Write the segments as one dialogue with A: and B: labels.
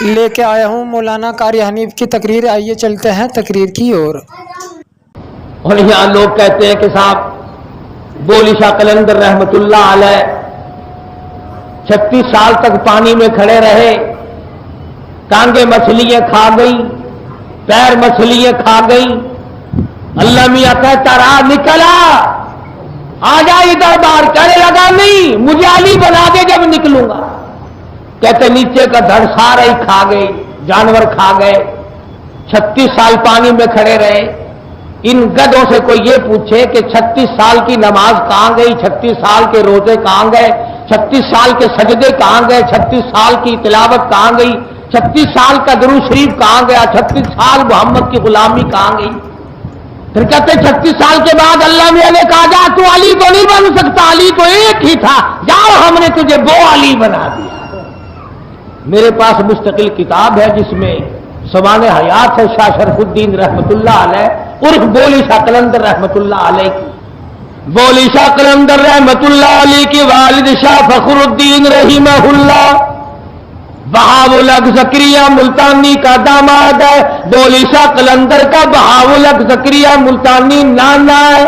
A: لے کے آیا ہوں مولانا قاری حنیف کی تقریر. آئیے چلتے ہیں تقریر کی اور
B: یہاں لوگ کہتے ہیں کہ صاحب بولی شاہ قلندر رحمت اللہ علیہ 36 سال تک پانی میں کھڑے رہے، ٹانگیں مچھلیاں کھا گئی، پیر مچھلیاں کھا گئی. اللہ میاں کہتا رہا نکلا، آ جا ادھر باہر. کہنے لگا نہیں، مجھے علی بنا دے جب نکلوں گا. کہتے نیچے کا دھڑ سارا ہی کھا گئے، جانور کھا گئے. 36 سال پانی میں کھڑے رہے. ان گدوں سے کوئی یہ پوچھے کہ 36 سال کی نماز کہاں گئی، 36 سال کے روزے کہاں گئے، 36 سال کے سجدے کہاں گئے، 36 سال کی تلاوت کہاں گئی، 36 سال کا درود شریف کہاں گیا، 36 سال محمد کی غلامی کہاں گئی. پھر کہتے 36 سال کے بعد اللہ میاں نے کہا جا تو علی تو نہیں بن سکتا، علی تو ایک ہی تھا، جاؤ ہم نے تجھے وہ علی بنا دیا. میرے پاس مستقل کتاب ہے جس میں سوانح حیات ہے شاہ شرف الدین رحمت اللہ علیہ عرف بولی شاہ قلندر رحمت اللہ علیہ کی. بولی شاہ قلندر رحمت اللہ علیہ کے والد شاہ فخر الدین رحمہ اللہ بہاول الحق زکریا ملتانی کا داماد ہے. بولی شاہ قلندر کا بہاول الحق زکریا ملتانی نانا ہے.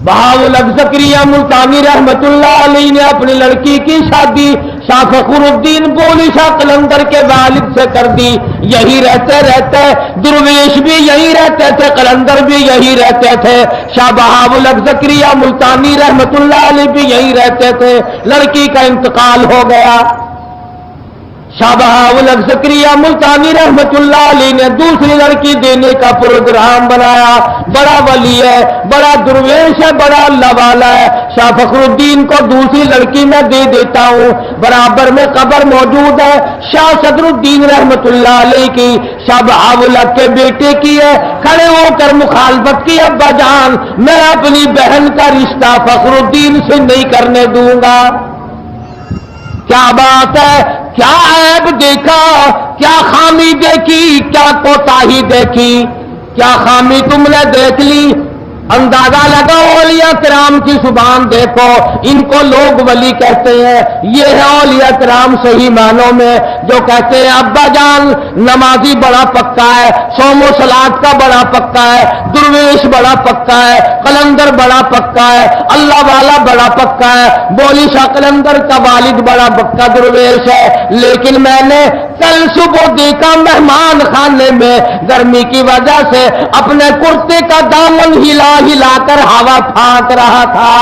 B: بہاول الحق زکریا ملتانی رحمت اللہ علیہ نے اپنی لڑکی کی شادی شاہ فخر الدین بولی شاہ قلندر کے والد سے کر دی. یہی رہتے رہتے درویش بھی یہی رہتے تھے، قلندر بھی یہی رہتے تھے، شاہ بہاول الحق زکریا ملتانی رحمت اللہ علیہ بھی یہی رہتے تھے. لڑکی کا انتقال ہو گیا. شاہ بہاول الحق زکریا ملتانی رحمت اللہ علیہ نے دوسری لڑکی دینے کا پروگرام بنایا. بڑا ولی ہے، بڑا درویش ہے، بڑا اللہ والا ہے. شاہ فخر الدین کو دوسری لڑکی میں دے دیتا ہوں. برابر میں قبر موجود ہے شاہ صدر الدین رحمت اللہ علیہ کی، شاہ بہاول الحق کے بیٹے کی ہے. کھڑے ہو کر مخالفت کی ابا جان، میں اپنی بہن کا رشتہ فخر الدین سے نہیں کرنے دوں گا. کیا بات ہے، کیا عیب دیکھا، کیا خامی دیکھی، کیا کوتاہی دیکھی، کیا خامی تم نے دیکھ لی. اندازہ لگاؤ اولیاء کرام کی زبان دیکھو. ان کو لوگ ولی کہتے ہیں، یہ ہے اولیاء کرام صحیح معنوں میں جو کہتے ہیں ابا جان نمازی بڑا پکا ہے، صوم و صلات کا بڑا پکا ہے، درویش بڑا پکا ہے، قلندر بڑا پکا ہے، اللہ والا بڑا پکا ہے. بولی شاہ قلندر کا والد بڑا پکا درویش ہے. لیکن میں نے کل صبح دیکھا مہمان خانے میں گرمی کی وجہ سے اپنے کرتے کا دامن ہلا ہلا کر ہوا پھانک رہا تھا.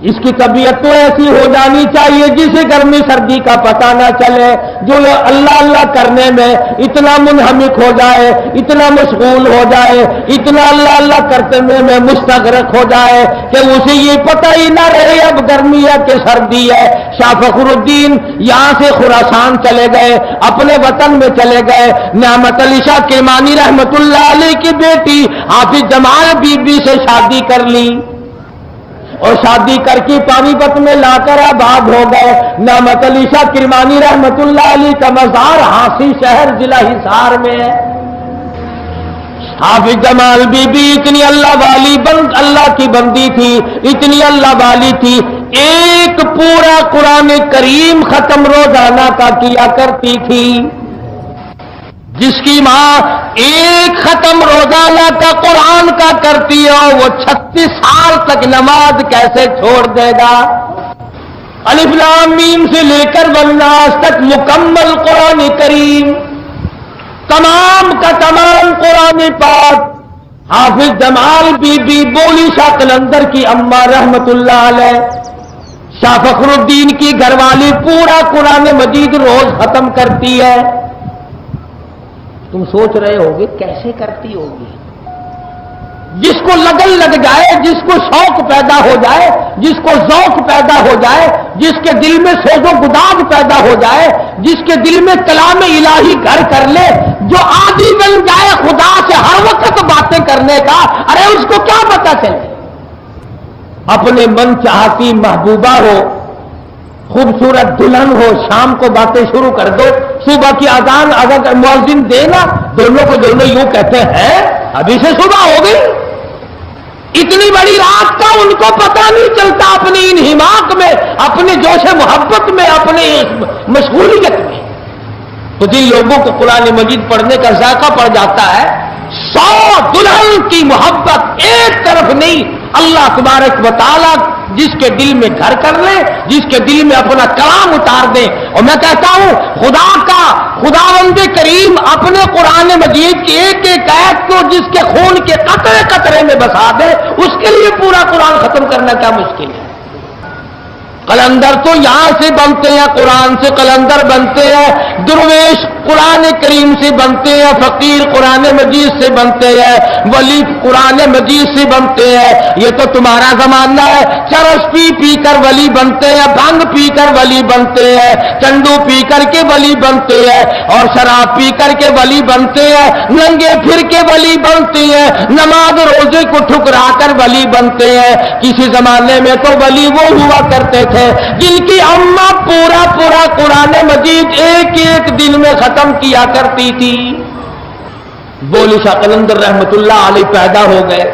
B: اس کی طبیعت تو ایسی ہو جانی چاہیے جسے گرمی سردی کا پتہ نہ چلے، جو اللہ اللہ کرنے میں اتنا منہمک ہو جائے، اتنا مشغول ہو جائے، اتنا اللہ اللہ کرتے میں مستغرق ہو جائے کہ اسے یہ پتہ ہی نہ رہے اب گرمی ہے کہ سردی ہے. شاہ فخر الدین یہاں سے خراسان چلے گئے، اپنے وطن میں چلے گئے. نعمت علی شاہ کرمانی رحمت اللہ علیہ کی بیٹی حافظ جمال بی بی سے شادی کر لی اور شادی کر کے پانی پت میں لا کر آباد ہو گئے. نعمت علی شاہ کرمانی رحمت اللہ علیہ کا مزار ہانسی شہر ضلع حصار میں ہے. حافظ جمال بی بی اتنی اللہ والی اللہ کی بندی تھی، اتنی اللہ والی تھی، ایک پورا قرآن کریم ختم روزانہ کا کیا کرتی تھی. جس کی ماں ایک ختم روزانہ کا قرآن کا کرتی ہے وہ 36 سال تک نماز کیسے چھوڑ دے گا. الف لام میم سے لے کر والناس تک مکمل قرآن کریم، تمام کا تمام قرآن پاک حافظ جمال بی بی بولی شاہ قلندر کی اماں رحمت اللہ علیہ شاہ فخر الدین کی گھر والی پورا قرآن مجید روز ختم کرتی ہے. تم سوچ رہے ہوگے کیسے کرتی ہوگی. جس کو لگن لگ جائے، جس کو شوق پیدا ہو جائے، جس کو ذوق پیدا ہو جائے، جس کے دل میں سوز و گداز پیدا ہو جائے، جس کے دل میں کلام الہی گھر کر لے، جو عادی بن جائے خدا سے ہر وقت باتیں کرنے کا، ارے اس کو کیا پتا چلے. اپنے من چاہتی محبوبہ ہو، خوبصورت دلہن ہو، شام کو باتیں شروع کر دو، صبح کی اذان اگر مؤذن دینا دونوں کو دونوں یوں کہتے ہیں ابھی سے صبح ہو گئی. اتنی بڑی رات کا ان کو پتہ نہیں چلتا اپنی انہماک میں، اپنے جوش محبت میں، اپنے مشغولیت میں۔ تو جن لوگوں کو قرآن مجید پڑھنے کا ذائقہ پڑ جاتا ہے، 100 دلہن کی محبت ایک طرف نہیں، اللہ تبارک و تعالیٰ جس کے دل میں گھر کر لے، جس کے دل میں اپنا کلام اتار دے۔ اور میں کہتا ہوں خداوند کریم اپنے قرآن مجید کی ایک ایک آیت کو جس کے خون کے قطرے قطرے میں بسا دے، اس کے لیے پورا قرآن ختم کرنا کیا مشکل ہے؟ قلندر تو یہاں سے بنتے ہیں، قرآن سے قلندر بنتے ہیں، درویش قرآن کریم سے بنتے ہیں، فقیر قرآن مجید سے بنتے ہیں، ولی قرآن مجید سے بنتے ہیں۔ یہ تو تمہارا زمانہ ہے، چرس پی پی کر ولی بنتے ہیں، بھنگ پی کر ولی بنتے ہیں، چنڈو پی کر کے ولی بنتے ہیں، اور شراب پی کر کے ولی بنتے ہیں، ننگے پھر کے ولی بنتے ہیں، نماز روزے کو ٹھکرا کر ولی بنتے ہیں۔ کسی زمانے میں تو ولی وہ ہوا کرتے تھے جن کی اماں پورا قرآن مجید ایک ایک دن میں ختم کیا کرتی تھی۔ بولی شاہ قلندر رحمت اللہ علیہ پیدا ہو گئے،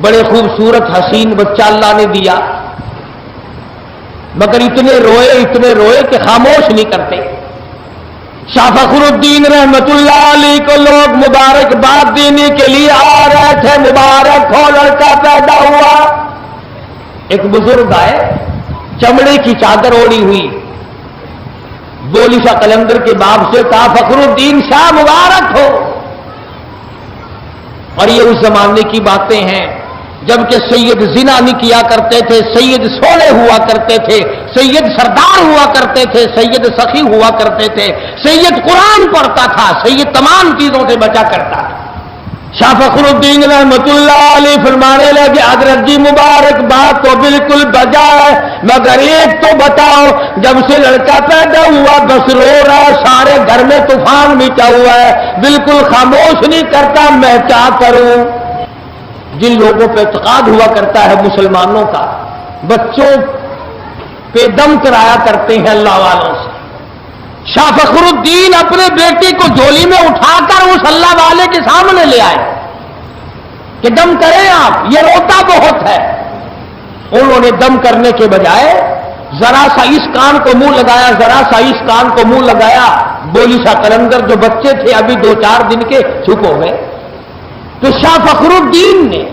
B: بڑے خوبصورت حسین بچہ اللہ نے دیا، مگر اتنے روئے کہ خاموش نہیں کرتے۔ شاہ فخر الدین رحمت اللہ علیہ کو لوگ مبارکباد دینے کے لیے آ رہے تھے، مبارک ہو لڑکا پیدا ہوا۔ ایک بزرگ آئے، چمڑے کی چادر اوڑی ہوئی، بولی شاہ قلندر کے باپ سے کہا فخر الدین شاہ مبارک ہو۔ اور یہ اس زمانے کی باتیں ہیں جبکہ سید زنا نہیں کیا کرتے تھے، سید سونے ہوا کرتے تھے، سید سردار ہوا کرتے تھے، سید سخی ہوا کرتے تھے، سید قرآن پڑھتا تھا، سید تمام چیزوں سے بچا کرتا تھا۔ شاہ فخر الدین رحمت اللہ علیہ فرمانے لگے حضرت جی مبارک بات تو بالکل بجا ہے، مگر ایک تو بتاؤ، جب سے لڑکا پیدا ہوا بس رو رہا، سارے گھر میں طوفان مچا ہوا ہے، بالکل خاموش نہیں کرتا، میں کیا کروں؟ جن لوگوں پہ اعتقاد ہوا کرتا ہے مسلمانوں کا، بچوں پہ دم کرایا کرتے ہیں اللہ والوں سے۔ شاہ فخر الدین اپنے بیٹے کو جھولی میں اٹھا کر اس اللہ والے کے سامنے لے آئے کہ دم کریں آپ، یہ روتا بہت ہے۔ انہوں نے دم کرنے کے بجائے ذرا سا اس کان کو منہ لگایا، ذرا سا اس کان کو منہ لگایا، بولی شاہ قلندر جو بچے تھے ابھی 2-4 دن کے چپ ہو گئے۔ تو شاہ فخر الدین نے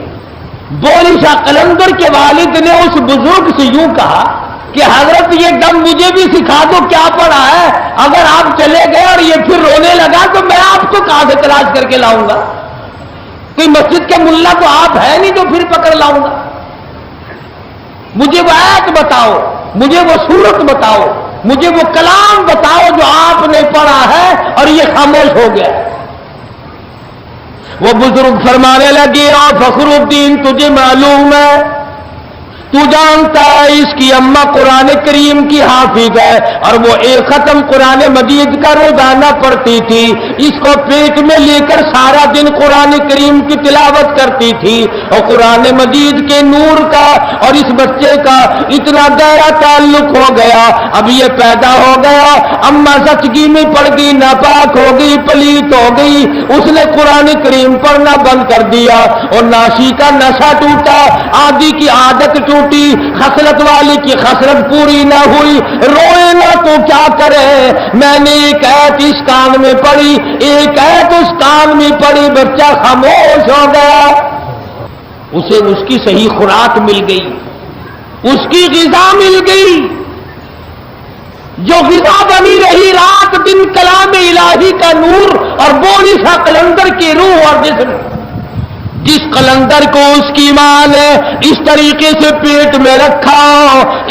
B: بولی شاہ قلندر کے والد نے اس بزرگ سے یوں کہا کہ حضرت یہ دم مجھے بھی سکھا دو، کیا پڑا ہے؟ اگر آپ چلے گئے اور یہ پھر رونے لگا تو میں آپ کو کہاں سے تلاش کر کے لاؤں گا؟ کوئی مسجد کے ملا تو آپ ہے نہیں جو پھر پکڑ لاؤں گا۔ مجھے وہ آیت بتاؤ، مجھے وہ سورت بتاؤ، مجھے وہ کلام بتاؤ جو آپ نے پڑھا ہے اور یہ خاموش ہو گیا۔ وہ بزرگ فرمانے لگے فخر الدین تجھے معلوم ہے، تو جانتا ہے اس کی اماں قرآن کریم کی حافظ ہے اور وہ ایک ختم قرآن مجید کا روزانہ پڑھتی تھی، اس کو پیٹ میں لے کر سارا دن قرآن کریم کی تلاوت کرتی تھی، اور قرآن مجید کے نور کا اور اس بچے کا اتنا گہرا تعلق ہو گیا، اب یہ پیدا ہو گیا، اماں سچگی میں پڑ گئی، ناپاک ہو گئی، پلیت ہو گئی، اس نے قرآن کریم پڑھنا بند کر دیا اور ناشی کا نشہ ٹوٹا، آدھی کی عادت ٹوٹی، خصلت والی کی خصلت پوری نہ ہوئی، روئے نہ تو کیا کرے؟ میں نے ایک آیت اس کان میں پڑھی، ایک آیت اس کان میں پڑھی، بچہ خاموش ہو گیا۔ اسے اس کی صحیح خوراک مل گئی، اس کی غذا مل گئی، جو غذا بنی رہی رات دن کلام الہی کا نور اور بولی شاہ قلندر کی روح اور جسم۔ جس قلندر کو اس کی ماں نے اس طریقے سے پیٹ میں رکھا،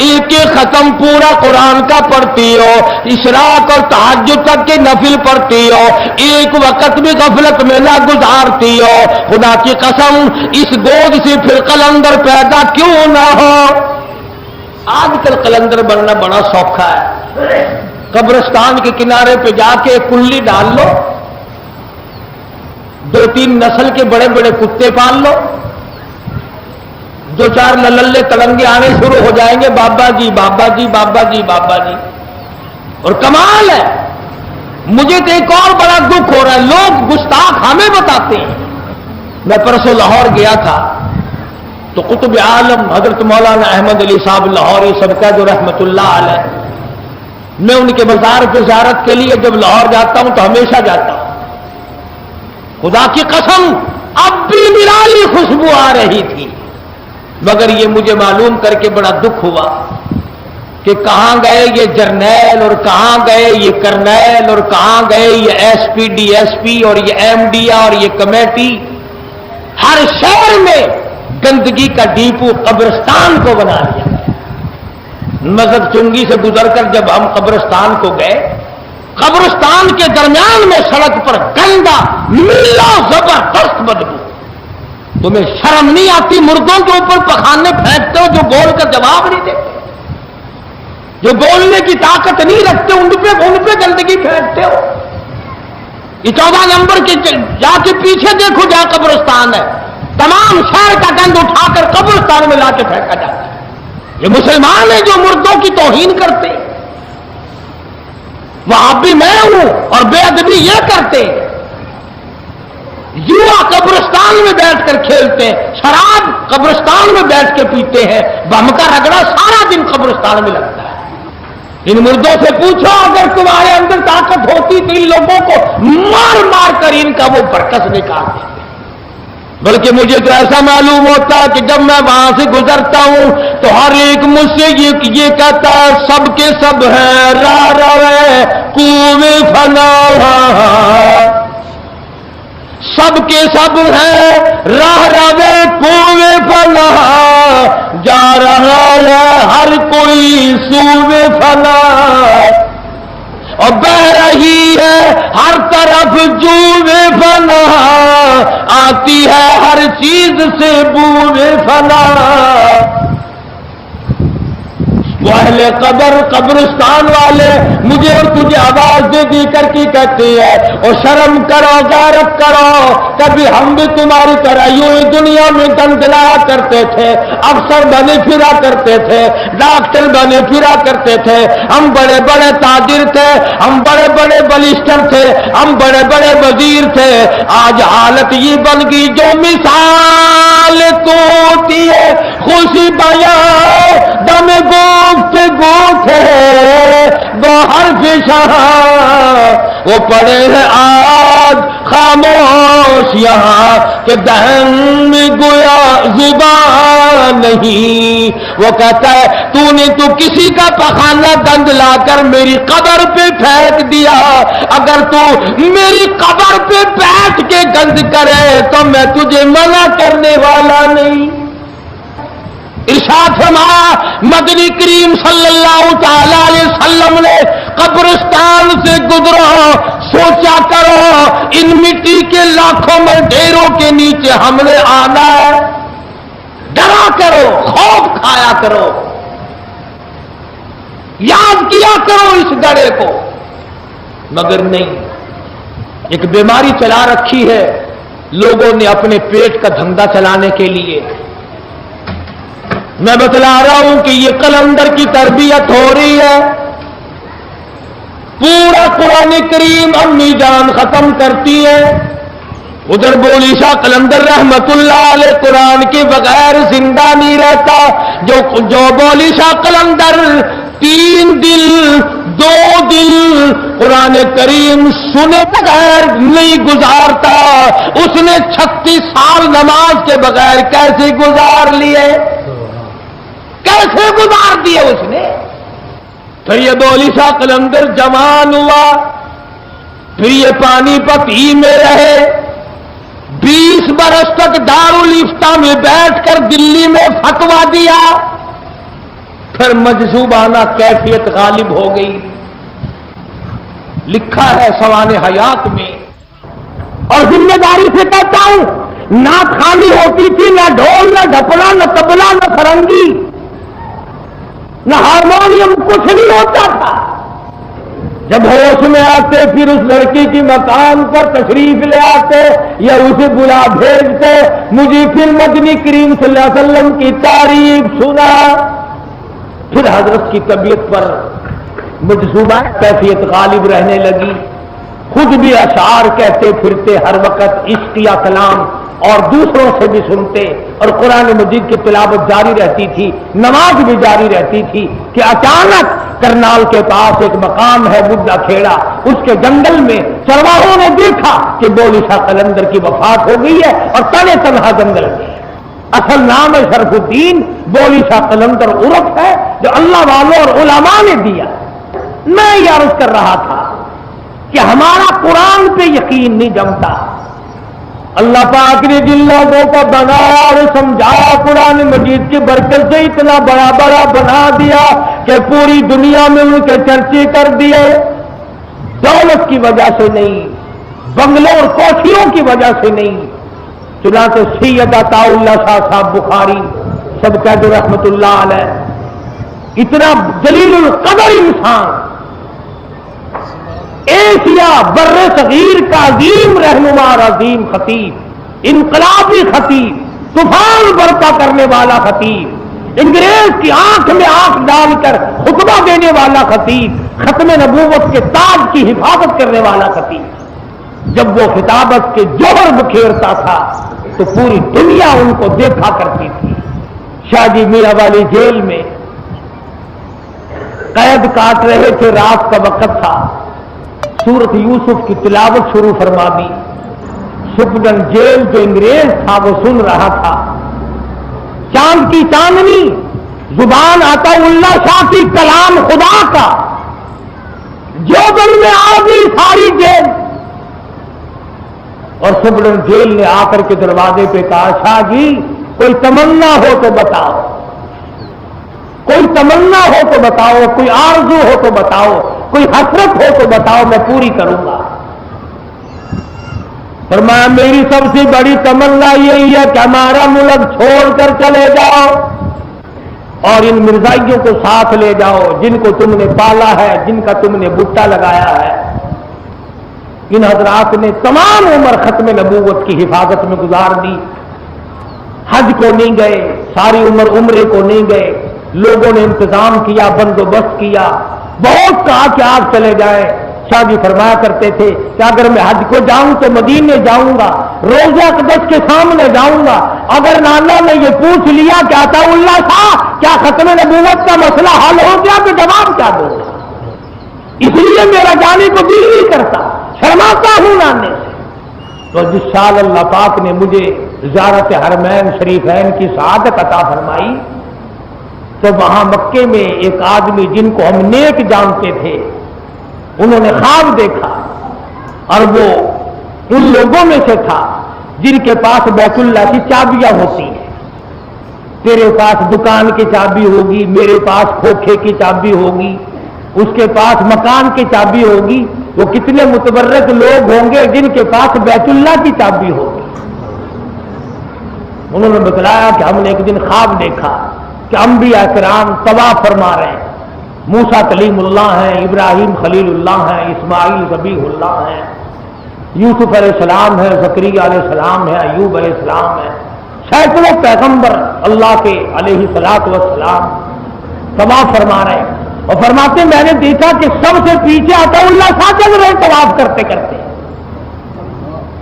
B: ایک ایک ختم پورا قرآن کا پڑھتی ہو، اشراق اور تہجد تک کے نفل پڑھتی ہو، ایک وقت بھی غفلت میں نہ گزارتی ہو، خدا کی قسم اس گود سے پھر قلندر پیدا کیوں نہ ہو؟ آج کل قلندر بننا بڑا سوکھا ہے، قبرستان کے کنارے پہ جا کے کلی ڈال لو، 2-3 نسل کے بڑے بڑے کتے پال لو، 2-4 للے تڑنگے آنے شروع ہو جائیں گے، بابا جی بابا جی بابا جی بابا جی۔ اور کمال ہے، مجھے تو ایک اور بڑا دکھ ہو رہا ہے، لوگ گستاخ ہمیں بتاتے ہیں۔ میں پرسوں لاہور گیا تھا، تو قطب عالم حضرت مولانا احمد علی صاحب لاہوری صدقہ جو رحمت اللہ علیہ، میں ان کے مزار کی زیارت کے لیے جب لاہور جاتا ہوں تو ہمیشہ جاتا ہوں. خدا کی قسم اب بھی نرالی خوشبو آ رہی تھی، مگر یہ مجھے معلوم کر کے بڑا دکھ ہوا کہ کہاں گئے یہ جرنیل اور کہاں گئے یہ کرنیل اور کہاں گئے یہ S P D S P اور یہ ایم ڈی اور یہ کمیٹی. ہر شہر میں گندگی کا ڈیپو قبرستان کو بنا دیا. مسجد چنگی سے گزر کر جب ہم قبرستان کو گئے، قبرستان کے درمیان میں سڑک پر گندا نیلا زبردست بدبو. تمہیں شرم نہیں آتی؟ مردوں کے اوپر پخانے پھینکتے ہو جو بول کر جواب نہیں دیتے، جو بولنے کی طاقت نہیں رکھتے، ان پہ گندگی پھینکتے ہو. یہ 14 نمبر کے جا کے پیچھے دیکھو جہاں قبرستان ہے، تمام شہر کا گند اٹھا کر قبرستان میں لا کے پھینکا جاتا ہے. یہ مسلمان ہیں جو مردوں کی توہین کرتے، وہاں بھی میں ہوں اور بے ادبی یہ کرتے. جوا قبرستان میں بیٹھ کر کھیلتے ہیں، شراب قبرستان میں بیٹھ کے پیتے ہیں، بم کا رگڑا سارا دن قبرستان میں لگتا ہے. ان مردوں سے پوچھو اگر تمہارے اندر طاقت ہوتی تو ان لوگوں کو مار مار کر ان کا وہ برکس نکال دیتے. بلکہ مجھے تو ایسا معلوم ہوتا کہ جب میں وہاں سے گزرتا ہوں تو ہر ایک مجھ سے یہ کہتا ہے سب کے سب ہیں راہ روے کوے فنا، سب کے سب ہیں راہ روے کوے فنا، جا رہا ہے ہر کوئی سوے فنا، اور بہ رہی ہے ہر طرف جوے فنا، آتی ہے ہر چیز سے بوے فنا. وہ اہل قبر قبرستان والے مجھے اور تجھے آواز دے دی کر کے کہتے ہیں اور شرم کرو غیرت کرو، کبھی ہم بھی تمہاری طرح یوں ہی دنیا میں دندلایا کرتے تھے، افسر بنے پھرا کرتے تھے، ڈاکٹر بنے پھرا کرتے تھے، ہم بڑے بڑے تاجر تھے، ہم بڑے بڑے بلسٹر تھے، ہم بڑے بڑے وزیر تھے. آج حالت یہ بن گئی جو مثال تو ہوتی ہے خوشی بیاں دم گفت ہے وہ حرف شاہ، وہ پڑے ہیں آج خاموش یہاں کہ دہن میں گویا زبان نہیں. وہ کہتا ہے تو کسی کا پخانہ گند لا کر میری قبر پہ پھینک دیا، اگر تو میری قبر پہ بیٹھ کے گند کرے تو میں تجھے منع کرنے والا نہیں. ارشاد فرمایا مدنی کریم صلی اللہ تعالی علیہ وسلم نے قبرستان سے گزرو، سوچا کرو ان مٹی کے لاکھوں میں ڈھیروں کے نیچے ہم نے آنا ہے، ڈرا کرو، خوف کھایا کرو، یاد کیا کرو اس گڑھے کو. مگر نہیں، ایک بیماری چلا رکھی ہے لوگوں نے اپنے پیٹ کا دھندا چلانے کے لیے. میں بتلا رہا ہوں کہ یہ قلندر کی تربیت ہو رہی ہے. پورا قرآن کریم امی جان ختم کرتی ہے، ادھر بولی شاہ قلندر رحمت اللہ علیہ قرآن کے بغیر زندہ نہیں رہتا. جو بولی شاہ قلندر 3 دن 2 دن قرآن کریم سنے بغیر نہیں گزارتا، اس نے 36 سال نماز کے بغیر کیسے گزار لیے، کیسے گزار دیے اس نے. پھر یہ بولی شاہ قلندر جوان ہوا، پھر یہ پانی پت ہی میں رہے، 20 برس تک دارالفتہ میں بیٹھ کر دلی میں فتوا دیا. پھر مجذوبانہ کیفیت غالب ہو گئی. لکھا ہے سوانح حیات میں، اور ذمہ داری سے کہتا ہوں نہ خالی ہوتی تھی، نہ ڈھول نہ ڈھپلا نہ تبلا نہ فرنگی نہ ہارمونیم، کچھ نہیں ہوتا تھا. جب ہوش میں آتے پھر اس لڑکی کی مکان پر تشریف لے آتے یا اسے بلا بھیجتے، مجھے پھر مدنی کریم صلی اللہ علیہ وسلم کی تعریف سنا. پھر حضرت کی طبیعت پر مجذوبہ کیفیت غالب رہنے لگی، خود بھی اشعار کہتے پھرتے ہر وقت عشقیہ کلام اور دوسروں سے بھی سنتے اور قرآن مجید کی تلاوت جاری رہتی تھی، نماز بھی جاری رہتی تھی کہ اچانک کرنال کے پاس ایک مقام ہے بڈھا کھیڑا، اس کے جنگل میں چرواہوں نے دیکھا کہ بولی شاہ قلندر کی وفات ہو گئی ہے اور تنے تنہا جنگل میں ہے۔ اصل نام ہے شرف الدین، بولی شاہ قلندر عرف ہے جو اللہ والوں اور علماء نے دیا۔ میں یہ عرض کر رہا تھا کہ ہمارا قرآن پہ یقین نہیں جمتا، اللہ پاک نے جن لوگوں کو بنایا اور سمجھایا قرآن مجید کی برکت سے اتنا بڑا بڑا بنا دیا کہ پوری دنیا میں ان کے چرچے کر دیے، دولت کی وجہ سے نہیں، بنگلوں اور کوٹھیوں کی وجہ سے نہیں، چنانچہ سید عطا اللہ شاہ صاحب بخاری سب کہتے رحمت اللہ علیہ، اتنا جلیل القدر انسان، ایشیا بر صغیر کا عظیم رہنما، عظیم خطیب، انقلابی خطیب، طوفان برپا کرنے والا خطیب، انگریز کی آنکھ میں آنکھ ڈال کر خطبہ دینے والا خطیب، ختم نبوت کے تاج کی حفاظت کرنے والا خطیب، جب وہ خطابت کے جوہر بکھیرتا تھا تو پوری دنیا ان کو دیکھا کرتی تھی۔ شاہ جی میرا والی جیل میں قید کاٹ رہے تھے، رات کا وقت تھا، سورت یوسف کی تلاوت شروع فرما دی، سپرڈن جیل جو انگریز تھا وہ سن رہا تھا، چاند کی چاندنی، زبان عطا اللہ شاہ کی کلام خدا کا، جو دن میں آ گئی ساری جیل، اور سپرڈن جیل نے آ کر کے دروازے پہ کہا شاہ جی کوئی تمنا ہو تو بتاؤ، کوئی تمنا ہو تو بتاؤ، کوئی آرزو ہو تو بتاؤ، کوئی حسرت ہو تو بتاؤ، میں پوری کروں گا۔ فرمایا میری سب سے بڑی تمنا یہی ہے کہ ہمارا ملک چھوڑ کر چلے جاؤ اور ان مرزائیوں کو ساتھ لے جاؤ جن کو تم نے پالا ہے، جن کا تم نے بٹا لگایا ہے۔ ان حضرات نے تمام عمر ختم نبوت کی حفاظت میں گزار دی، حج کو نہیں گئے، ساری عمر عمرے کو نہیں گئے، لوگوں نے انتظام کیا، بندوبست کیا، بہت کہا کہ آپ چلے جائیں۔ شاہ جی فرمایا کرتے تھے کہ اگر میں حج کو جاؤں تو مدینے جاؤں گا، روضہ اقدس کے سامنے جاؤں گا، اگر نانا نے یہ پوچھ لیا کہ عطا اللہ شاہ کیا ختم نبوت کا مسئلہ حل ہو گیا تو جواب کیا دوں گا، اس لیے میرا جانے کو دل نہیں کرتا، شرماتا ہوں نانے سے۔ تو جس سال اللہ پاک نے مجھے زیارت حرمین شریفین کی سعادت عطا فرمائی تو وہاں مکے میں ایک آدمی جن کو ہم نیک جانتے تھے، انہوں نے خواب دیکھا اور وہ ان لوگوں میں سے تھا جن کے پاس بیت اللہ کی چابیاں ہوتی ہیں، تیرے پاس دکان کی چابی ہوگی، میرے پاس کھوکھے کی چابی ہوگی، اس کے پاس مکان کی چابی ہوگی، وہ کتنے متبرک لوگ ہوں گے جن کے پاس بیت اللہ کی چابی ہوگی۔ انہوں نے بتلایا کہ ہم نے ایک دن خواب دیکھا کہ انبیاء کرام طواف فرما رہے ہیں، موسیٰ کلیم اللہ ہیں، ابراہیم خلیل اللہ ہیں، اسماعیل ذبیح اللہ ہیں، یوسف علیہ السلام ہے، زکریا علیہ السلام ہے، ایوب علیہ السلام ہے، سینکڑوں پیغمبر اللہ کے علیہ الصلوۃ والسلام طواف فرما رہے ہیں، اور فرماتے میں نے دیکھا کہ سب سے پیچھے عطا اللہ شاہ چل رہے طواف کرتے کرتے۔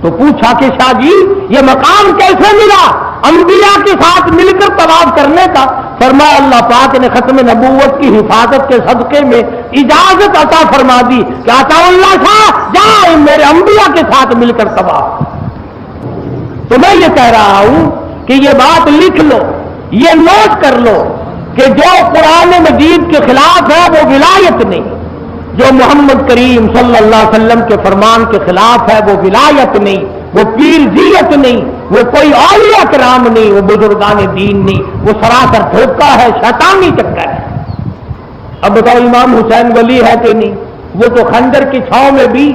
B: تو پوچھا کہ شاہ جی یہ مقام کیسے ملا انبیاء کے ساتھ مل کر طواف کرنے کا؟ فرمایا اللہ پاک نے ختم نبوت کی حفاظت کے صدقے میں اجازت عطا فرما دی کہ عطا اللہ شاہ جاؤ میرے انبیاء کے ساتھ مل کر طواف۔ تو میں یہ کہہ رہا ہوں کہ یہ بات لکھ لو، یہ نوٹ کر لو کہ جو قرآن مجید کے خلاف ہے وہ ولایت نہیں، جو محمد کریم صلی اللہ علیہ وسلم کے فرمان کے خلاف ہے وہ ولایت نہیں، وہ پیرزیت نہیں، وہ کوئی اولیاء کرام نہیں، وہ بزرگان دین نہیں، وہ سراسر دھوکہ ہے، شیطانی چکر ہے۔ اب بتاؤ امام حسین ولی ہے کہ نہیں؟ وہ تو خنجر کی چھاؤں میں بھی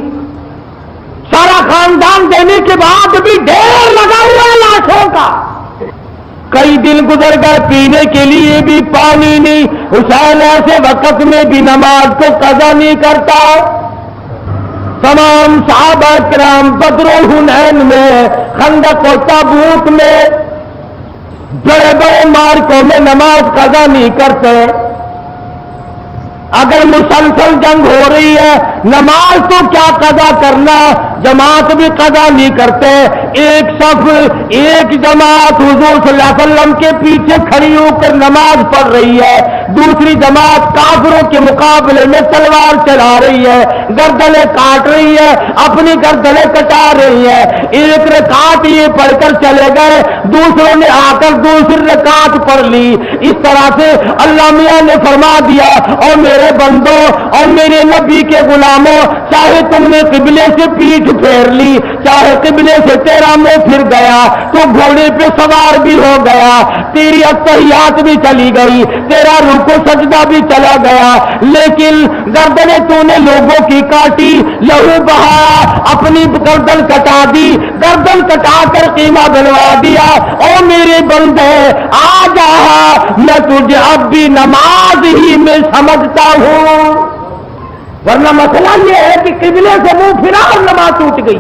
B: سارا خاندان دینے کے بعد بھی ڈھیر لگا ہوا ہے لاشوں کا، کئی دن گزر گئے پینے کے لیے بھی پانی نہیں، حسین ایسے وقت میں بھی نماز کو قضا نہیں کرتا۔ تمام صحابہ کرام بدر و حنین میں، خندق و تبوک میں، بڑے بڑے مارکوں میں نماز قضا نہیں کرتے، اگر مسلسل جنگ ہو رہی ہے نماز تو کیا قضا کرنا، جماعت بھی قضا نہیں کرتے، ایک صف ایک جماعت حضور صلی اللہ علیہ وسلم کے پیچھے کھڑی ہو کر نماز پڑھ رہی ہے، دوسری جماعت کافروں کے مقابلے میں تلوار چلا رہی ہے، گردنیں کاٹ رہی ہے، اپنی گردنیں کٹا رہی ہے، ایک رکعت یہ پڑھ کر چلے گئے، دوسروں نے آ کر دوسری رکعت پڑھ لی، اس طرح سے اللہ میاں نے فرما دیا، اور میرے بندوں اور میرے نبی کے غلاموں، چاہے تم نے قبلے سے پیٹھ پھیر لی، چاہے قبلے سے تیرا منہ پھر گیا، تو گھوڑے پہ سوار بھی ہو گیا، تیری اتحیات بھی چلی گئی، تیرا رکوع سجدہ بھی چلا گیا، لیکن گردنیں تو نے لوگوں کی کاٹی، لہو بہایا، اپنی گردن کٹا دی، گردن کٹا کر قیمہ بنوا دیا، اور میرے بندے آ جا، میں تجھے اب بھی نماز ہی میں سمجھتا ہوں، ورنہ مسئلہ یہ ہے کہ قبلے سے منہ پھرا اور نماز ٹوٹ گئی۔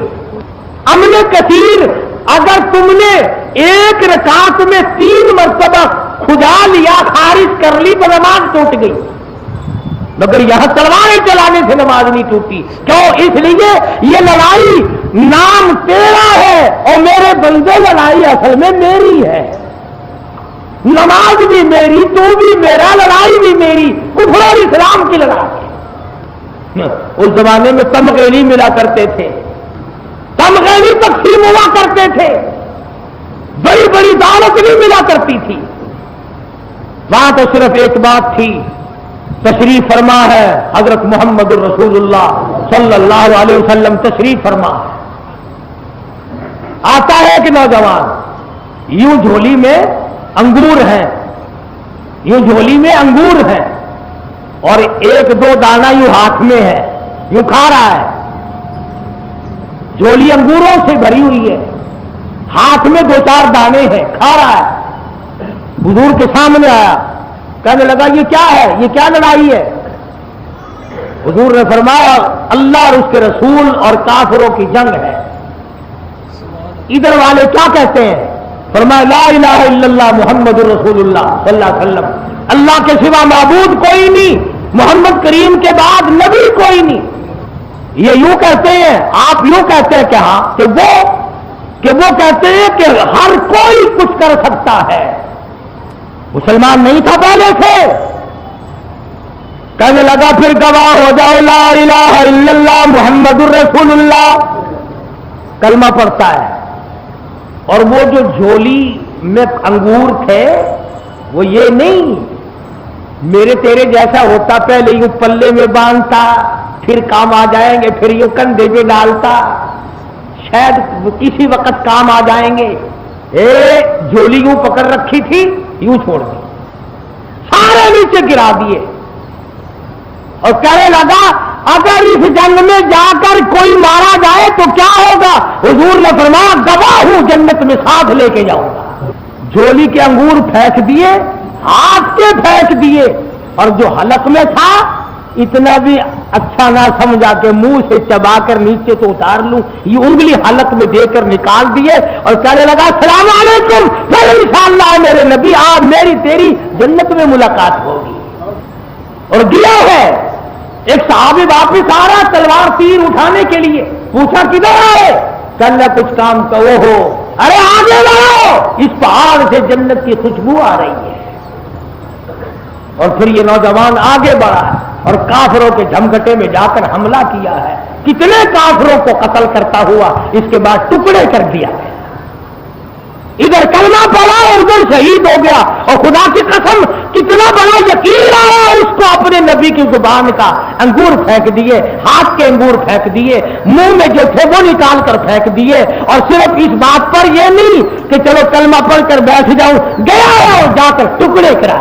B: امن کثیر، اگر تم نے ایک رکعت میں 3 مرتبہ کھجا لیا، خارج کر لی، تو نماز ٹوٹ گئی، مگر یہاں تلواریں چلانے سے نماز نہیں ٹوٹی۔ کیوں؟ اس لیے یہ لڑائی نام تیرا ہے اور میرے بندے، لڑائی اصل میں میری ہے، نماز بھی میری، تو بھی میرا، لڑائی بھی میری، کفر اور اسلام کی لڑائی ہے۔ اس زمانے میں تمغیلی ملا کرتے تھے، تمغیلی تقسیم ہوا کرتے تھے، بڑی بڑی دولت نہیں ملا کرتی تھی، وہاں تو صرف ایک بات تھی، تشریف فرما ہے حضرت محمد الرسول اللہ صلی اللہ علیہ وسلم، تشریف فرما ہے۔ آتا ہے کہ نوجوان یوں جھولی میں انگور ہیں، یوں جھولی میں انگور ہیں، اور 1-2 دانہ یوں ہاتھ میں ہے، یوں کھا رہا ہے، جھولی انگوروں سے بھری ہوئی ہے، ہاتھ میں 2-4 دانے ہیں، کھا رہا ہے۔ حضور کے سامنے آیا، کہنے لگا یہ کیا ہے، یہ کیا لڑائی ہے؟ حضور نے فرمایا اللہ اور اس کے رسول اور کافروں کی جنگ ہے۔ ادھر والے کیا کہتے ہیں؟ فرمایا لا الہ الا اللہ محمد الرسول اللہ صلی اللہ علیہ وسلم، اللہ کے سوا معبود کوئی نہیں، محمد کریم کے بعد نبی کوئی نہیں۔ یہ یوں کہتے ہیں، آپ یوں کہتے ہیں کہ ہاں، کہ وہ کہتے ہیں کہ ہر کوئی کچھ کر سکتا ہے، مسلمان نہیں تھا پہلے سے۔ کہنے لگا پھر گواہ ہو جاؤ لا الہ الا اللہ محمد الرسول اللہ، کلمہ پڑھتا ہے، اور وہ جو جھولی میں انگور تھے وہ یہ نہیں میرے تیرے جیسا ہوتا، پہلے یوں پلے میں باندھتا، پھر کام آ جائیں گے، پھر یوں کندھے پہ ڈالتا، شاید کسی وقت کام آ جائیں گے، جھولی یوں پکڑ رکھی تھی، یوں چھوڑ دی، سارے نیچے گرا دیے، اور کہنے لگا اگر اس جنگ میں جا کر کوئی مارا جائے تو کیا ہوگا؟ حضور نے فرمایا گواہ ہوں جنت میں ساتھ لے کے جاؤں گا۔ جھولی کے انگور پھینک دیے، ہاتھ کے پھینک دیے، اور جو حلق میں تھا اتنا بھی اچھا نہ سمجھا کہ منہ سے چبا کر نیچے تو اتار لوں، یہ انگلی حلق میں دے کر نکال دیے، اور کہنے لگا السلام علیکم، پھر انشاءاللہ میرے نبی آج میری تیری جنت میں ملاقات ہوگی۔ اور گیا ہے ایک صحابی واپس آ رہا تلوار تیر اٹھانے کے لیے، پوچھا کدھر آئے؟ کہنا کچھ کام کا وہ ہو، ارے آگے بڑھو، اس پہاڑ سے جنت کی خوشبو آ رہی ہے۔ اور پھر یہ نوجوان آگے بڑھا اور کافروں کے جھمگٹے میں جا کر حملہ کیا ہے، کتنے کافروں کو قتل کرتا ہوا اس کے بعد ٹکڑے کر دیا ہے، ادھر کلمہ پڑا اور ادھر شہید ہو گیا، اور خدا کی قسم کتنا بڑا یقین آیا اس کو، اپنے نبی کی زبان کا انگور پھینک دیے، ہاتھ کے انگور پھینک دیے، منہ میں جو تھے وہ نکال کر پھینک دیے، اور صرف اس بات پر یہ نہیں کہ چلو کلمہ پڑھ کر بیٹھ جاؤں، گیا اور جا کر ٹکڑے کرا۔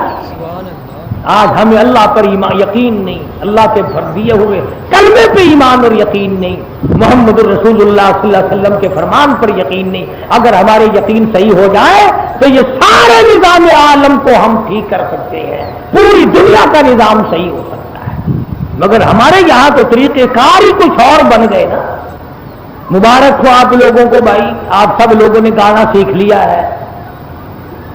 B: آج ہمیں اللہ پر ایمان یقین نہیں، اللہ کے بھر دیے ہوئے کلمے پہ ایمان اور یقین نہیں، محمد الرسول اللہ صلی اللہ علیہ وسلم کے فرمان پر یقین نہیں۔ اگر ہمارے یقین صحیح ہو جائے تو یہ سارے نظام عالم کو ہم ٹھیک کر سکتے ہیں، پوری دنیا کا نظام صحیح ہو سکتا ہے، مگر ہمارے یہاں تو طریقے کار ہی کچھ اور بن گئے نا۔ مبارک ہو آپ لوگوں کو بھائی، آپ سب لوگوں نے گانا سیکھ لیا ہے،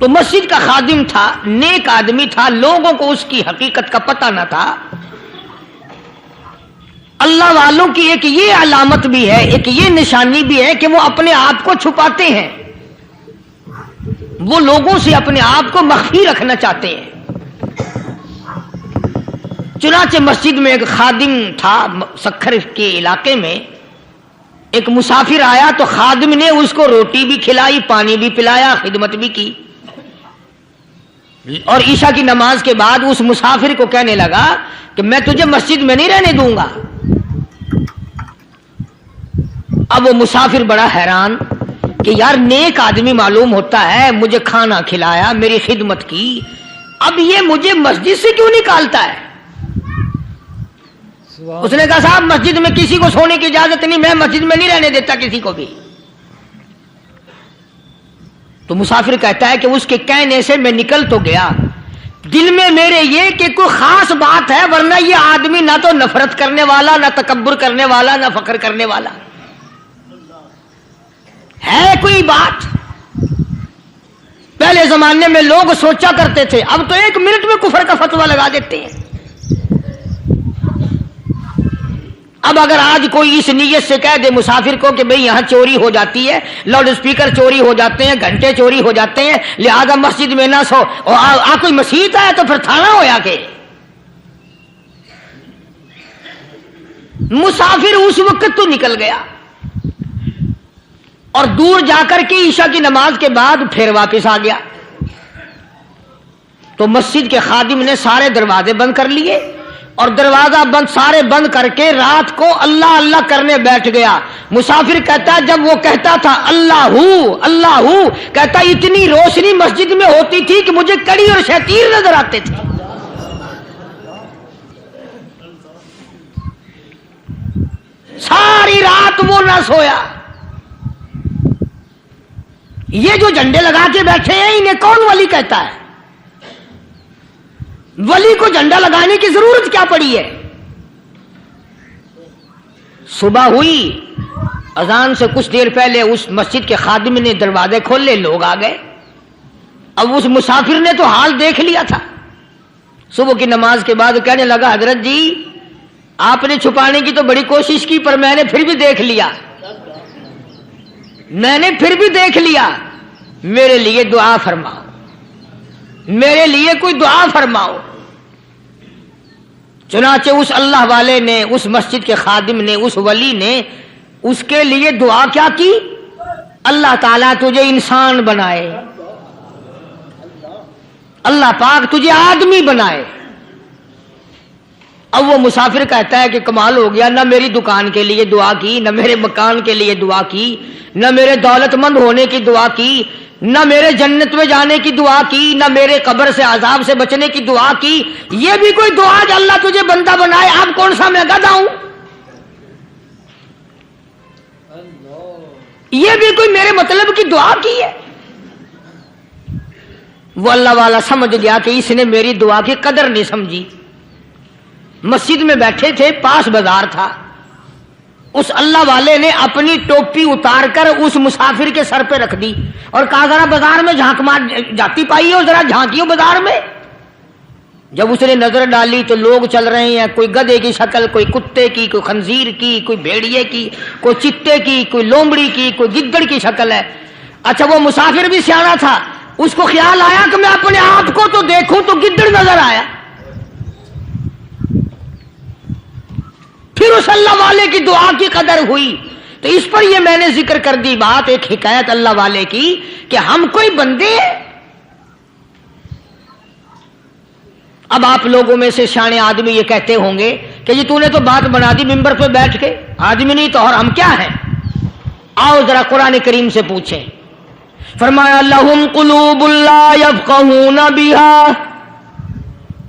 C: تو مسجد کا خادم تھا، نیک آدمی تھا، لوگوں کو اس کی حقیقت کا پتہ نہ تھا۔ اللہ والوں کی ایک یہ علامت بھی ہے، ایک یہ نشانی بھی ہے کہ وہ اپنے آپ کو چھپاتے ہیں، وہ لوگوں سے اپنے آپ کو مخفی رکھنا چاہتے ہیں۔ چنانچہ مسجد میں ایک خادم تھا، سکھر کے علاقے میں ایک مسافر آیا تو خادم نے اس کو روٹی بھی کھلائی، پانی بھی پلایا، خدمت بھی کی، اور عشاء کی نماز کے بعد اس مسافر کو کہنے لگا کہ میں تجھے مسجد میں نہیں رہنے دوں گا۔ اب وہ مسافر بڑا حیران کہ یار نیک آدمی معلوم ہوتا ہے، مجھے کھانا کھلایا، میری خدمت کی، اب یہ مجھے مسجد سے کیوں نکالتا ہے؟ اس نے کہا صاحب مسجد میں کسی کو سونے کی اجازت نہیں، میں مسجد میں نہیں رہنے دیتا کسی کو بھی۔ تو مسافر کہتا ہے کہ اس کے کہنے سے میں نکل تو گیا، دل میں میرے یہ کہ کوئی خاص بات ہے، ورنہ یہ آدمی نہ تو نفرت کرنے والا، نہ تکبر کرنے والا، نہ فخر کرنے والا ہے کوئی بات۔ پہلے زمانے میں لوگ سوچا کرتے تھے، اب تو 1 منٹ میں کفر کا فتویٰ لگا دیتے ہیں۔ اب اگر آج کوئی اس نیت سے کہہ دے مسافر کو کہ بھئی یہاں چوری ہو جاتی ہے، لاؤڈ اسپیکر چوری ہو جاتے ہیں، گھنٹے چوری ہو جاتے ہیں، لہذا مسجد میں نہ سو، اور کوئی مسجد ہے تو پھر تھانہ ہویا کہ مسافر اس وقت تو نکل گیا، اور دور جا کر کے عشاء کی نماز کے بعد پھر واپس آ گیا۔ تو مسجد کے خادم نے سارے دروازے بند کر لیے، اور دروازہ بند سارے بند کر کے رات کو اللہ اللہ کرنے بیٹھ گیا۔ مسافر کہتا جب وہ کہتا تھا اللہ ہو اللہ ہو، کہتا اتنی روشنی مسجد میں ہوتی تھی کہ مجھے کڑی اور شتیر نظر آتے تھے۔ ساری رات وہ نہ سویا۔ یہ جو جھنڈے لگا کے بیٹھے ہیں انہیں کون ولی کہتا ہے؟ ولی کو جھنڈا لگانے کی ضرورت کیا پڑی ہے؟ صبح ہوئی، اذان سے کچھ دیر پہلے اس مسجد کے خادم نے دروازے کھولے، لوگ آ گئے۔ اب اس مسافر نے تو حال دیکھ لیا تھا، صبح کی نماز کے بعد کہنے لگا حضرت جی آپ نے چھپانے کی تو بڑی کوشش کی، پر میں نے پھر بھی دیکھ لیا، میرے لیے دعا فرماؤ، میرے لیے کوئی دعا فرماؤ۔ چنانچہ اس اللہ والے نے، اس مسجد کے خادم نے، اس ولی نے اس کے لیے دعا کیا کی؟ اللہ تعالیٰ تجھے انسان بنائے، اللہ پاک تجھے آدمی بنائے۔ اب وہ مسافر کہتا ہے کہ کمال ہو گیا، نہ میری دکان کے لیے دعا کی، نہ میرے مکان کے لیے دعا کی، نہ میرے دولت مند ہونے کی دعا کی، نہ میرے جنت میں جانے کی دعا کی، نہ میرے قبر سے عذاب سے بچنے کی دعا کی۔ یہ بھی کوئی دعا کہ اللہ تجھے بندہ بنائے؟ آپ کون سا میں گدھا ہوں؟ یہ بھی کوئی میرے مطلب کی دعا کی ہے؟ وہ اللہ والا سمجھ گیا کہ اس نے میری دعا کی قدر نہیں سمجھی۔ مسجد میں بیٹھے تھے، پاس بازار تھا، اس اللہ والے نے اپنی ٹوپی اتار کر اس مسافر کے سر پہ رکھ دی اور کہا ذرا بازار میں جھانک مار جاتی پائی ہو، ذرا جھانکیو بازار میں۔ جب اس نے نظر ڈالی تو لوگ چل رہے ہیں، کوئی گدھے کی شکل، کوئی کتے کی، کوئی خنزیر کی، کوئی بھیڑیے کی، کوئی چتے کی، کوئی لومڑی کی، کوئی گدڑ کی شکل ہے۔ اچھا وہ مسافر بھی سیانا تھا، اس کو خیال آیا کہ میں اپنے آپ کو تو دیکھوں تو گدڑ نظر آیا۔ پھر اس اللہ والے کی دعا کی قدر ہوئی۔ تو اس پر یہ میں نے ذکر کر دی بات، ایک حکایت اللہ والے کی کہ ہم کوئی بندے، اب آپ لوگوں میں سے شانے آدمی یہ کہتے ہوں گے کہ جی تو نے تو بات بنا دی ممبر پہ بیٹھ کے، آدمی نہیں تو اور ہم کیا ہیں؟ آؤ ذرا قرآن کریم سے پوچھیں۔ فرمایا لہم قلوب لا یفقہون بہا،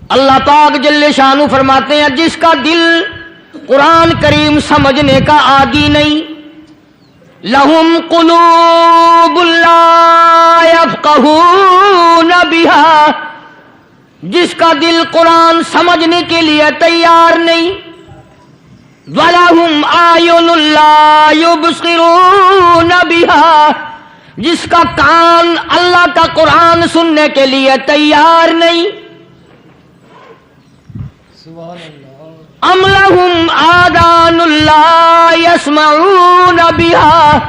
C: اللہ پاک جل شانہ فرماتے ہیں جس کا دل قرآن کریم سمجھنے کا عادی نہیں، لہم قلوب لا یفقہون بہا، جس کا دل قرآن سمجھنے کے لیے تیار نہیں، وَلَهُمْ أَعْيُنٌ لَا يُبْصِرُونَ بِهَا، جس کا کان اللہ کا قرآن سننے کے لیے تیار نہیں. ام لہم آذان لا یسمعون بہا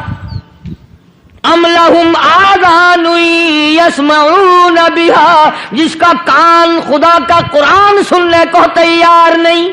C: ام لہم آذان یسمعون بہا، جس کا کان خدا کا قرآن سننے کو تیار نہیں.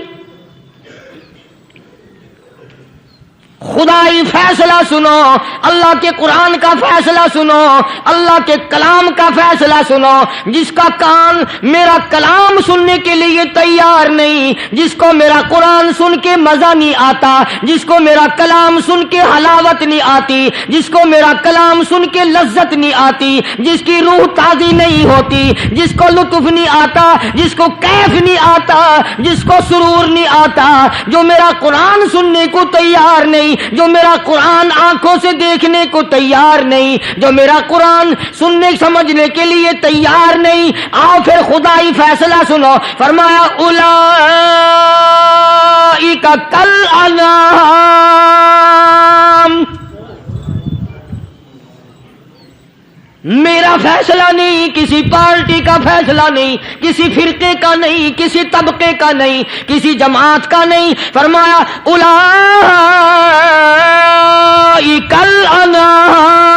C: خدائی فیصلہ سنو، اللہ کے قرآن کا فیصلہ سنو، اللہ کے کلام کا فیصلہ سنو. جس کا کان میرا کلام سننے کے لیے تیار نہیں، جس کو میرا قرآن سن کے مزہ نہیں آتا، جس کو میرا کلام سن کے حلاوت نہیں آتی، جس کو میرا کلام سن کے لذت نہیں آتی، جس کی روح تازی نہیں ہوتی، جس کو لطف نہیں آتا، جس کو کیف نہیں آتا، جس کو سرور نہیں آتا، جو میرا قرآن سننے کو تیار نہیں، جو میرا قرآن آنکھوں سے دیکھنے کو تیار نہیں، جو میرا قرآن سننے سمجھنے کے لیے تیار نہیں. آؤ پھر خدائی فیصلہ سنو. فرمایا اولئک کالانعام، میرا فیصلہ نہیں، کسی پارٹی کا فیصلہ نہیں، کسی فرقے کا نہیں، کسی طبقے کا نہیں، کسی جماعت کا نہیں. فرمایا اولئک الانعام.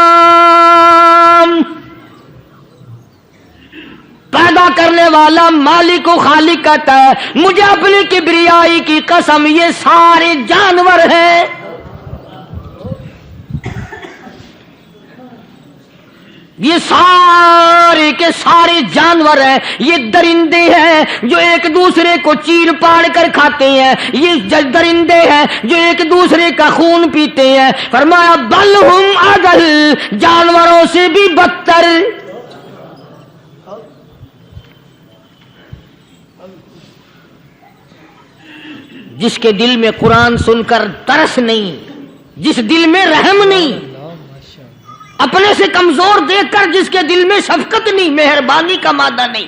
C: پیدا کرنے والا مالک و خالق کہتا ہے مجھے اپنی کبریائی کی قسم یہ سارے جانور ہیں. یہ سارے کے سارے جانور ہیں، یہ درندے ہیں جو ایک دوسرے کو چیر پاڑ کر کھاتے ہیں، یہ درندے ہیں جو ایک دوسرے کا خون پیتے ہیں. فرمایا بل ہم اضل، جانوروں سے بھی بدتر. جس کے دل میں قرآن سن کر ترس نہیں، جس دل میں رحم نہیں، اپنے سے کمزور دیکھ کر جس کے دل میں شفقت نہیں، مہربانی کا مادہ نہیں.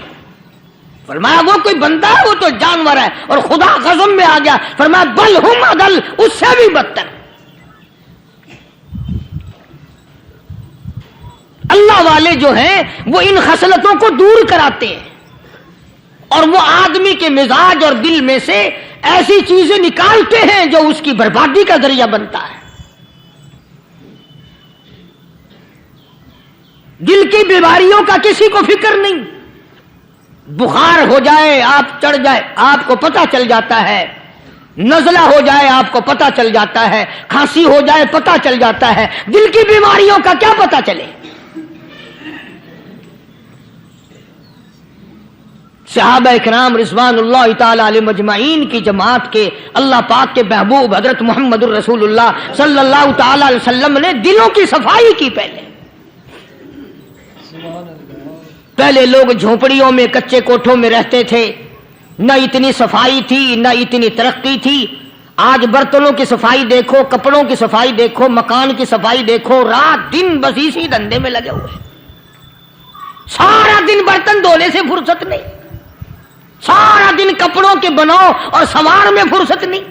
C: فرمایا وہ کوئی بندہ ہے، وہ تو جانور ہے. اور خدا قسم میں آ گیا، فرمایا بل ہم اضل، اس سے بھی بدتر. اللہ والے جو ہیں وہ ان خصلتوں کو دور کراتے ہیں، اور وہ آدمی کے مزاج اور دل میں سے ایسی چیزیں نکالتے ہیں جو اس کی بربادی کا ذریعہ بنتا ہے. دل کی بیماریوں کا کسی کو فکر نہیں. بخار ہو جائے، آپ چڑھ جائے، آپ کو پتہ چل جاتا ہے. نزلہ ہو جائے، آپ کو پتہ چل جاتا ہے. کھانسی ہو جائے، پتہ چل جاتا ہے. دل کی بیماریوں کا کیا پتہ چلے؟ صحابہ اکرام رضوان اللہ تعالی علیہم اجمعین کی جماعت کے اللہ پاک کے محبوب حضرت محمد الرسول اللہ صلی اللہ تعالی علیہ وسلم نے دلوں کی صفائی کی. پہلے لوگ جھونپڑیوں میں کچے کوٹھوں میں رہتے تھے، نہ اتنی صفائی تھی، نہ اتنی ترقی تھی. آج برتنوں کی صفائی دیکھو، کپڑوں کی صفائی دیکھو، مکان کی صفائی دیکھو، رات دن بس اسی دھندے میں لگے ہوئے. سارا دن برتن دھونے سے فرصت نہیں، سارا دن کپڑوں کے بناؤ اور سنوار میں فرصت نہیں.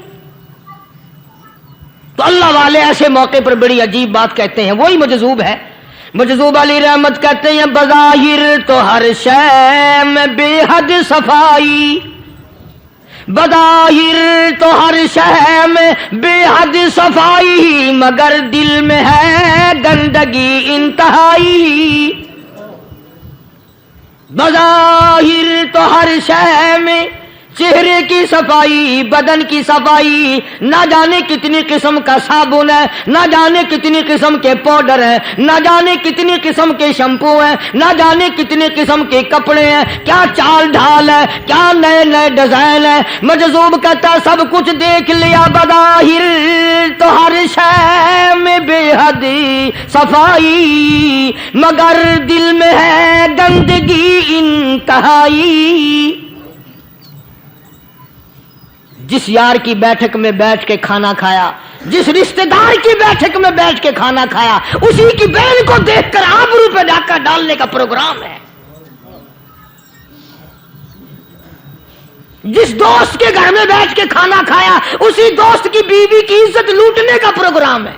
C: تو اللہ والے ایسے موقع پر بڑی عجیب بات کہتے ہیں. وہی مجذوب ہے، مجذوب علی رحمت کہتے ہیں بظاہر تو ہر شے میں بے حد صفائی، بظاہر تو ہر شے میں بے حد صفائی، مگر دل میں ہے گندگی انتہائی. بظاہر تو ہر شے میں چہرے کی صفائی، بدن کی صفائی، نہ جانے کتنی قسم کا صابن ہے، نہ جانے کتنی قسم کے پاؤڈر ہیں، نہ جانے کتنی قسم کے شیمپو ہیں، نہ جانے کتنی قسم کے کپڑے ہیں، کیا چال ڈھال ہے، کیا نئے نئے ڈیزائن ہے. مجذوب کہتا سب کچھ دیکھ لیا، بظاہر تو ہر شے میں بے حد صفائی، مگر دل میں ہے گندگی انتہائی. جس یار کی بیٹھک میں بیٹھ کے کھانا کھایا، جس رشتہ دار کی بیٹھک میں بیٹھ کے کھانا کھایا، اسی کی بہن کو دیکھ کر آبرو پہ ڈاکہ ڈالنے کا پروگرام ہے. جس دوست کے گھر میں بیٹھ کے کھانا کھایا، اسی دوست کی بیوی کی عزت لوٹنے کا پروگرام ہے.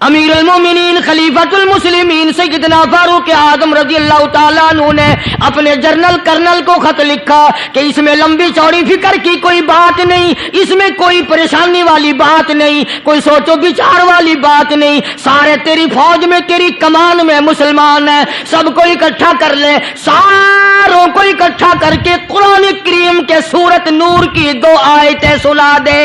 C: امیر المومنین خلیفۃ المسلمین سیدنا فاروق اعظم رضی اللہ تعالیٰ عنہ نے اپنے جنرل کرنل کو خط لکھا کہ اس میں لمبی چوڑی فکر کی کوئی بات نہیں، اس میں کوئی پریشانی والی بات نہیں، کوئی سوچ و بچار والی بات نہیں، سارے تیری فوج میں تیری کمان میں مسلمان ہیں، سب کو اکٹھا کر لے، ساروں کو اکٹھا کر کے قرآن کریم کے سورۃ نور کی 2 آیتیں سنا دے۔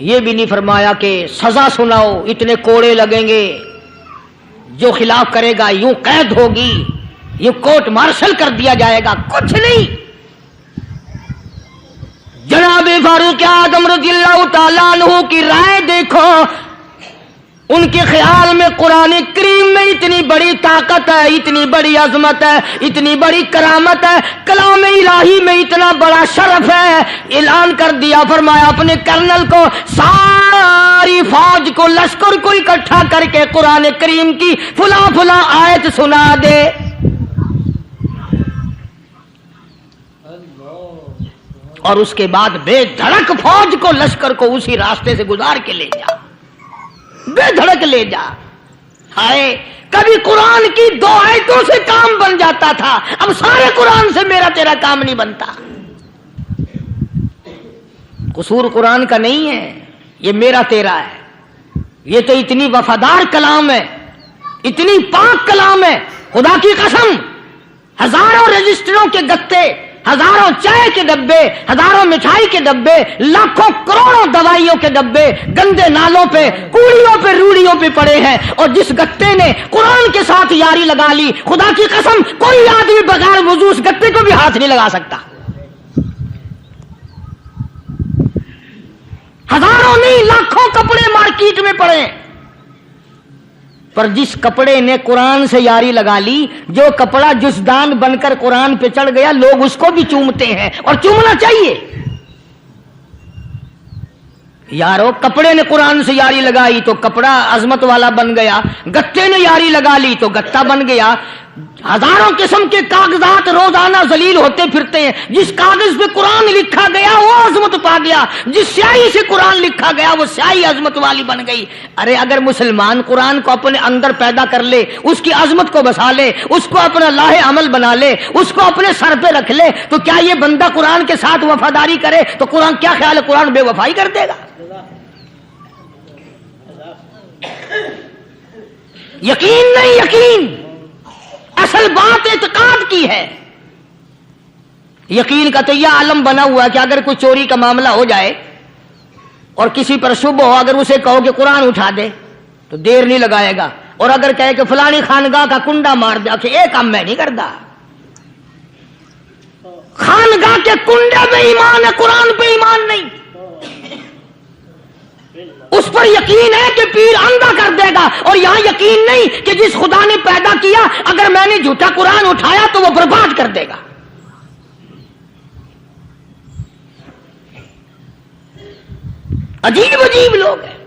C: یہ بھی نہیں فرمایا کہ سزا سناؤ، اتنے کوڑے لگیں گے، جو خلاف کرے گا یوں قید ہوگی، یوں کورٹ مارشل کر دیا جائے گا، کچھ نہیں۔ جناب فاروق اعظم رضی اللہ تعالیٰ عنہ کی رائے دیکھو، ان کے خیال میں قرآن کریم میں اتنی بڑی طاقت ہے، اتنی بڑی عظمت ہے، اتنی بڑی کرامت ہے، کلام الہی میں اتنا بڑا شرف ہے، اعلان کر دیا، فرمایا اپنے کرنل کو ساری فوج کو لشکر کو اکٹھا کر کے قرآن کریم کی فلاں فلاں آیت سنا دے۔ اور اس کے بعد بے دھڑک فوج کو لشکر کو اسی راستے سے گزار کے لے جا، بے دھڑک لے جا۔ ہائے کبھی قرآن کی 2 آیتوں سے کام بن جاتا تھا، اب سارے قرآن سے میرا تیرا کام نہیں بنتا۔ قصور قرآن کا نہیں ہے، یہ میرا تیرا ہے، یہ تو اتنی وفادار کلام ہے، اتنی پاک کلام ہے، خدا کی قسم ہزاروں رجسٹروں کے گتے، ہزاروں چائے کے ڈبے، ہزاروں مٹھائی کے ڈبے، لاکھوں کروڑوں دوائیوں کے ڈبے گندے نالوں پہ، کوڑیوں پہ، روڑیوں پہ پڑے ہیں، اور جس گتے نے قرآن کے ساتھ یاری لگا لی، خدا کی قسم کوئی آدمی بغیر وضو اس گتے کو بھی ہاتھ نہیں لگا سکتا۔ ہزاروں نہیں لاکھوں کپڑے مارکیٹ میں پڑے ہیں، پر جس کپڑے نے قرآن سے یاری لگا لی، جو کپڑا جزدان بن کر قرآن پہ چڑھ گیا، لوگ اس کو بھی چومتے ہیں، اور چومنا چاہیے۔ یارو کپڑے نے قرآن سے یاری لگائی تو کپڑا عظمت والا بن گیا، گتے نے یاری لگا لی تو گتا بن گیا۔ ہزاروں قسم کے کاغذات روزانہ ذلیل ہوتے پھرتے ہیں، جس کاغذ پہ قرآن لکھا گیا وہ عظمت پا گیا، جس سیاہی سے قرآن لکھا گیا وہ سیاہی عظمت والی بن گئی۔ ارے اگر مسلمان قرآن کو اپنے اندر پیدا کر لے، اس کی عظمت کو بسا لے، اس کو اپنا لاہ عمل بنا لے، اس کو اپنے سر پہ رکھ لے، تو کیا یہ بندہ قرآن کے ساتھ وفاداری کرے تو قرآن کیا خیال ہے قرآن بے وفائی کر دے گا؟ یقین نہیں، یقین اصل بات اعتقاد کی ہے۔ یقین کا تو یہ عالم بنا ہوا ہے کہ اگر کوئی چوری کا معاملہ ہو جائے اور کسی پر شبہ ہو، اگر اسے کہو کہ قرآن اٹھا دے تو دیر نہیں لگائے گا، اور اگر کہے کہ فلانی خانگاہ کا کنڈا مار دے کہ یہ کام میں نہیں کرتا۔ خانگاہ کے کنڈے پہ ایمان ہے، قرآن پہ ایمان نہیں۔ اس پر یقین ہے کہ پیر اندھا کر دے گا، اور یہاں یقین نہیں کہ جس خدا نے پیدا کیا اگر میں نے جھوٹا قرآن اٹھایا تو وہ برباد کر دے گا۔ عجیب عجیب لوگ ہیں۔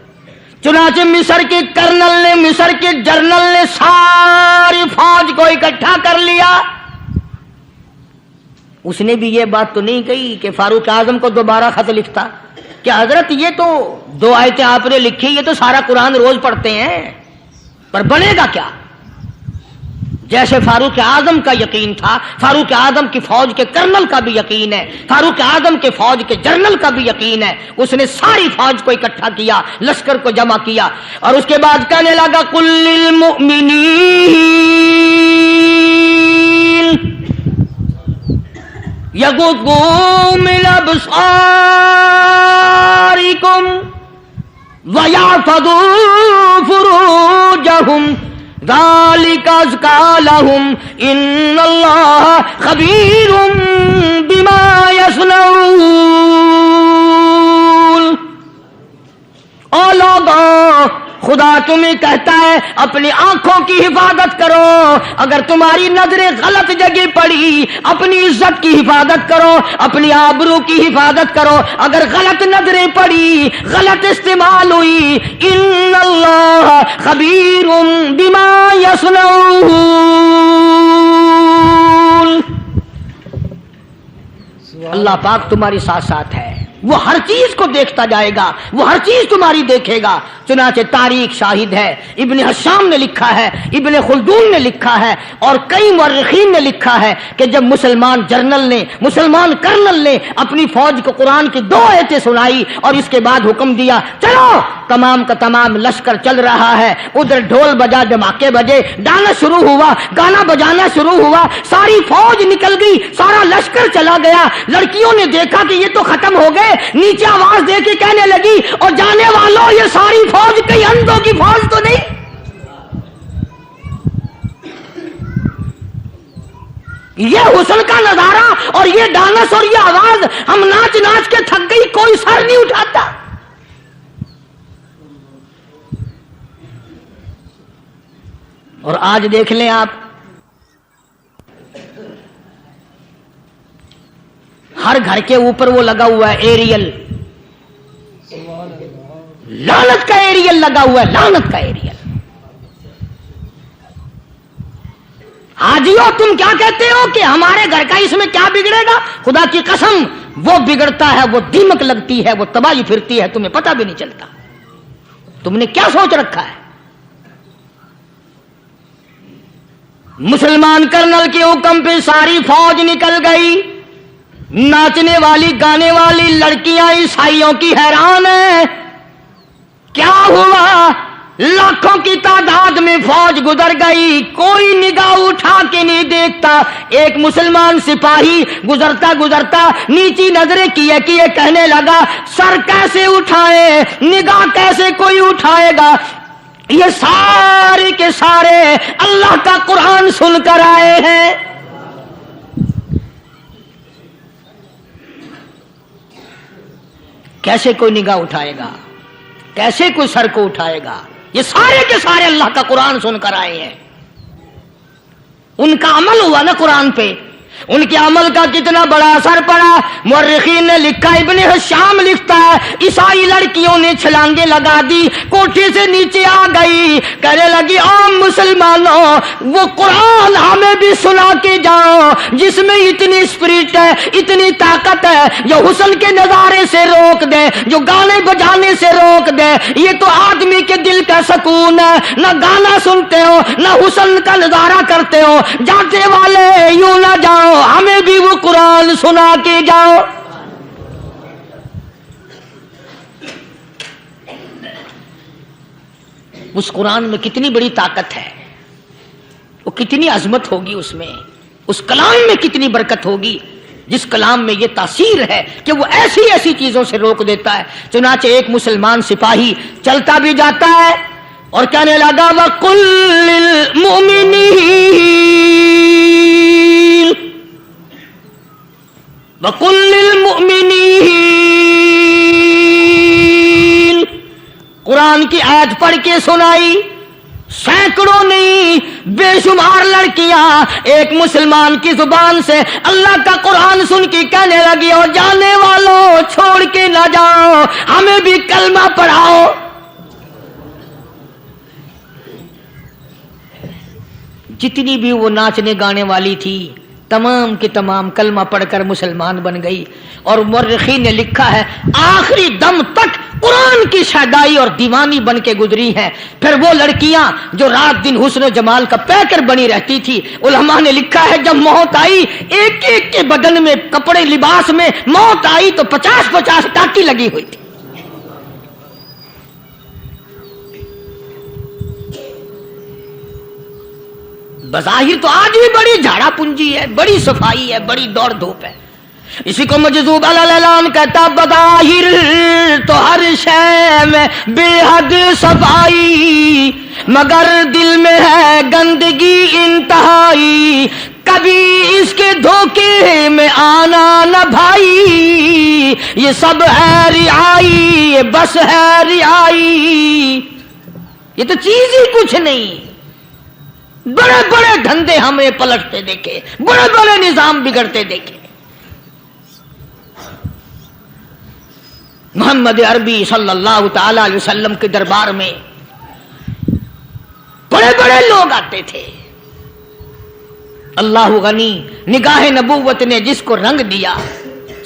C: چنانچہ مصر کے کرنل نے، مصر کے جنرل نے ساری فوج کو اکٹھا کر لیا۔ اس نے بھی یہ بات تو نہیں کہی کہ فاروق اعظم کو دوبارہ خط لکھتا کہ حضرت یہ تو 2 آیتیں آپ نے لکھی، یہ تو سارا قرآن روز پڑھتے ہیں، پر بنے گا کیا؟ جیسے فاروق اعظم کا یقین تھا، فاروق اعظم کی فوج کے کرنل کا بھی یقین ہے، فاروق اعظم کے فوج کے جنرل کا بھی یقین ہے۔ اس نے ساری فوج کو اکٹھا کیا، لشکر کو جمع کیا، اور اس کے بعد کہنے لگا قل للمؤمنین یغضوا من ابصارکم ویحفظوا فروجہم ذالک ازکی لہم ان اللہ خبیر بما یصنعون۔ او لوگوں، خدا تمہیں کہتا ہے اپنی آنکھوں کی حفاظت کرو، اگر تمہاری نظریں غلط جگہ پڑی اپنی عزت کی حفاظت کرو، اپنی آبرو کی حفاظت کرو، اگر غلط نظریں پڑی، غلط استعمال ہوئی، ان اللہ خبیر بما یصنعون۔ اللہ پاک تمہاری ساتھ ساتھ ہے، وہ ہر چیز کو دیکھتا جائے گا، وہ ہر چیز تمہاری دیکھے گا۔ چنانچہ تاریخ شاہد ہے، ابن حشام نے لکھا ہے، ابن خلدون نے لکھا ہے، اور کئی مورخین نے لکھا ہے کہ جب مسلمان کرنل نے اپنی فوج کو قرآن کی 2 آیتیں سنائی اور اس کے بعد حکم دیا چلو، تمام کا تمام لشکر چل رہا ہے، ادھر ڈھول بجا، دھماکے بجے، گانا شروع ہوا، گانا بجانا شروع ہوا، ساری فوج نکل گئی، سارا لشکر چلا گیا۔ لڑکیوں نے دیکھا کہ یہ تو ختم ہو گئے، نیچے آواز دے کے کہنے لگی اور جانے والوں یہ ساری فوج کئی اندھوں کی فوج تو نہیں؟ یہ حسن کا نظارہ اور یہ ڈانس اور یہ آواز، ہم ناچ ناچ کے تھک گئی، کوئی سر نہیں اٹھاتا۔ اور آج دیکھ لیں آپ، ہر گھر کے اوپر وہ لگا ہوا ہے ایریل، لعنت کا ایریل لگا ہوا ہے، لعنت کا ایریل۔ حاجیو تم کیا کہتے ہو کہ ہمارے گھر کا اس میں کیا بگڑے گا؟ خدا کی قسم وہ بگڑتا ہے، وہ دیمک لگتی ہے، وہ تباہی پھرتی ہے، تمہیں پتہ بھی نہیں چلتا۔ تم نے کیا سوچ رکھا ہے؟ مسلمان کرنل کے حکم پہ ساری فوج نکل گئی، ناچنے والی گانے والی لڑکیاں عیسائیوں کی حیران ہیں، کیا ہوا؟ لاکھوں کی تعداد میں فوج گزر گئی، کوئی نگاہ اٹھا کے نہیں دیکھتا۔ ایک مسلمان سپاہی گزرتا گزرتا نیچی نظریں کیے کہنے لگا سر کیسے اٹھائے، نگاہ کیسے کوئی اٹھائے گا؟ یہ سارے کے سارے اللہ کا قرآن سن کر آئے ہیں۔ کیسے کوئی نگاہ اٹھائے گا؟ کیسے کوئی سر کو اٹھائے گا؟ یہ سارے کے سارے اللہ کا قرآن سن کر آئے ہیں۔ ان کا عمل ہوا نا قرآن پہ، ان کے عمل کا کتنا بڑا اثر پڑا۔ مورخین نے لکھا، ابن حشام لکھتا ہے عیسائی لڑکیوں نے چھلانگے لگا دی، کوٹھی سے نیچے آ گئی، کہنے لگی عام مسلمانوں وہ قرآن ہمیں بھی سنا کے جاؤ جس میں اتنی اسپرٹ ہے، اتنی طاقت ہے، جو حسن کے نظارے سے روک دے، جو گانے بجانے سے روک دے۔ یہ تو آدمی کے دل کا سکون ہے، نہ گانا سنتے ہو نہ حسن کا نظارہ کرتے ہو، جاتے والے یوں نہ جاؤ، ہمیں بھی وہ قرآن سنا کے جاؤ۔ اس قرآن میں کتنی بڑی طاقت ہے، وہ کتنی عظمت ہوگی اس میں، اس کلام میں کتنی برکت ہوگی، جس کلام میں یہ تاثیر ہے کہ وہ ایسی ایسی چیزوں سے روک دیتا ہے۔ چنانچہ ایک مسلمان سپاہی چلتا بھی جاتا ہے اور کہنے لگا وَقُلْ لِلْمُؤْمِنِينَ قرآن کی آیت پڑھ کے سنائی، سینکڑوں نہیں بے شمار لڑکیاں ایک مسلمان کی زبان سے اللہ کا قرآن سن کے کہنے لگی اور جانے والوں چھوڑ کے نہ جاؤ، ہمیں بھی کلمہ پڑھاؤ۔ جتنی بھی وہ ناچنے گانے والی تھی تمام کی تمام کلمہ پڑھ کر مسلمان بن گئی۔ اور مورخین نے لکھا ہے آخری دم تک قرآن کی شیدائی اور دیوانی بن کے گزری ہیں۔ پھر وہ لڑکیاں جو رات دن حسن و جمال کا پیکر بنی رہتی تھی، علماء نے لکھا ہے جب موت آئی ایک ایک کے بدن میں کپڑے لباس میں موت آئی تو 50-50 ٹاکی لگی ہوئی تھی۔ بظاہر تو آج بھی بڑی جھاڑا پنجی ہے، بڑی صفائی ہے، بڑی دوڑ دھوپ ہے۔ اسی کو مجذوب الالان کہتا بظاہر تو ہر شے میں بے حد صفائی، مگر دل میں ہے گندگی انتہائی، کبھی اس کے دھوکے میں آنا نہ بھائی، یہ سب ہے رعائی، یہ بس ہے رعائی، یہ تو چیز ہی کچھ نہیں۔ بڑے بڑے دھندے ہمیں پلٹتے دیکھے، بڑے بڑے نظام بگڑتے دیکھے۔ محمد عربی صلی اللہ تعالی علیہ وسلم کے دربار میں بڑے بڑے لوگ آتے تھے۔ اللہ غنی، نگاہ نبوت نے جس کو رنگ دیا،